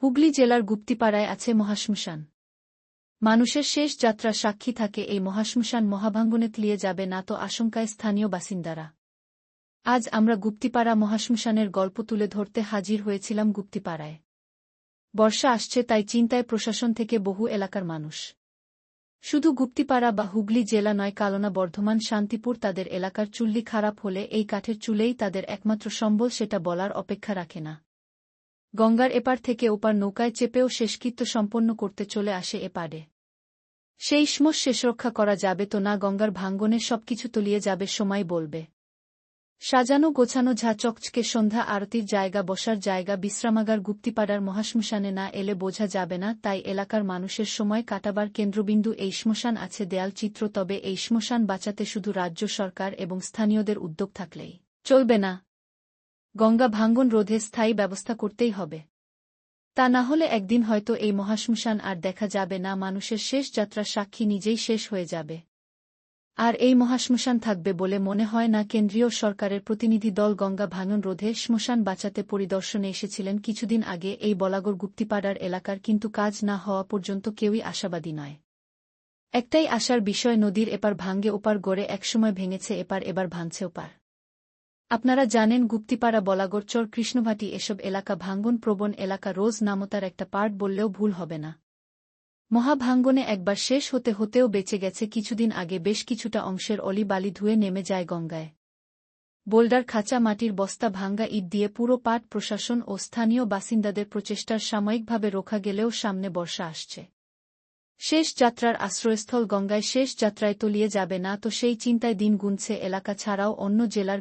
হুগলি জেলার গুপ্তিপাড়ায় আছে মহাশ্মশান। মানুষের শেষ যাত্রার সাক্ষী থাকে এই মহাশ্মশান মহাভাঙ্গনে তলিয়ে যাবে না তো আশঙ্কায় স্থানীয় বাসিন্দারা। আজ আমরা গুপ্তিপাড়া মহাশ্মশানের গল্প তুলে ধরতে হাজির হয়েছিলাম গুপ্তিপাড়ায়। বর্ষা আসছে তাই চিন্তায় প্রশাসন থেকে বহু এলাকার মানুষ। শুধু গুপ্তিপাড়া বা হুগলি জেলা নয়, কালনা, বর্ধমান, শান্তিপুর, তাদের এলাকার চুল্লি খারাপ হলে এই কাঠের চুলেই তাদের একমাত্র সম্বল, সেটা বলার অপেক্ষা রাখে না। গঙ্গার এপার থেকে ওপার নৌকায় চেপেও শেষকৃত্য সম্পন্ন করতে চলে আসে এপারে। সেই শ্মশ শেষ রক্ষা করা যাবে তো না, গঙ্গার ভাঙ্গনে সবকিছু তলিয়ে যাবে, সময় বলবে। সাজানো গোছানো ঝা চকচকে সন্ধ্যা আরতির জায়গা, বসার জায়গা, বিশ্রামাগার গুপ্তিপাড়ার মহাশ্মশানে না এলে বোঝা যাবে না, তাই এলাকার মানুষের সময় কাটাবার কেন্দ্রবিন্দু এই শ্মশান। আছে দেয়াল চিত্র, তবে এই শ্মশান বাঁচাতে শুধু রাজ্য সরকার এবং স্থানীয়দের উদ্যোগ থাকলেই চলবে না। গঙ্গা ভাঙ্গন রোধে স্থায়ী ব্যবস্থা করতেই হবে। তা না হলে একদিন হয়তো এই মহাশ্মশান আর দেখা যাবে না, মানুষের শেষ যাত্রার সাক্ষী নিজেই শেষ হয়ে যাবে। আর এই মহাশ্মশান থাকবে বলে মনে হয় না। কেন্দ্রীয় সরকারের প্রতিনিধি দল গঙ্গা ভাঙন রোধে শ্মশান বাঁচাতে পরিদর্শনে এসেছিলেন কিছুদিন আগে এই বলাগড় গুপ্তিপাড়ার এলাকার, কিন্তু কাজ না হওয়া পর্যন্ত কেউই আশাবাদী নয়। একটাই আশার বিষয়, নদীর এপার ভাঙ্গে ওপার গড়ে একসময় ভেঙেছে এপার, এবার ভাঙছে ওপার। আপনারা জানেন গুপ্তিপাড়া, বলাগড়, চর, কৃষ্ণভাটি এসব এলাকা ভাঙ্গন প্রবণ এলাকা। রোজ নামতার একটা পার্ট বললেও ভুল হবে না। মহাভাঙ্গনে একবার শেষ হতে হতেও বেঁচে গেছে কিছুদিন আগে বেশ কিছুটা অংশের অলি বালি ধুয়ে নেমে যায় গঙ্গায়। বোল্ডার, খাঁচা মাটির বস্তা, ভাঙ্গা ইট দিয়ে পুরো পাট প্রশাসন ও স্থানীয় বাসিন্দাদের প্রচেষ্টার সাময়িকভাবে রোখা গেলেও সামনে বর্ষা আসছে। শেষ যাত্রার আশ্রয়স্থল গঙ্গায় শেষ যাত্রায় তলিয়ে যাবে না তো সেই চিন্তায় দিন গুনছে এলাকা ছাড়াও অন্য জেলার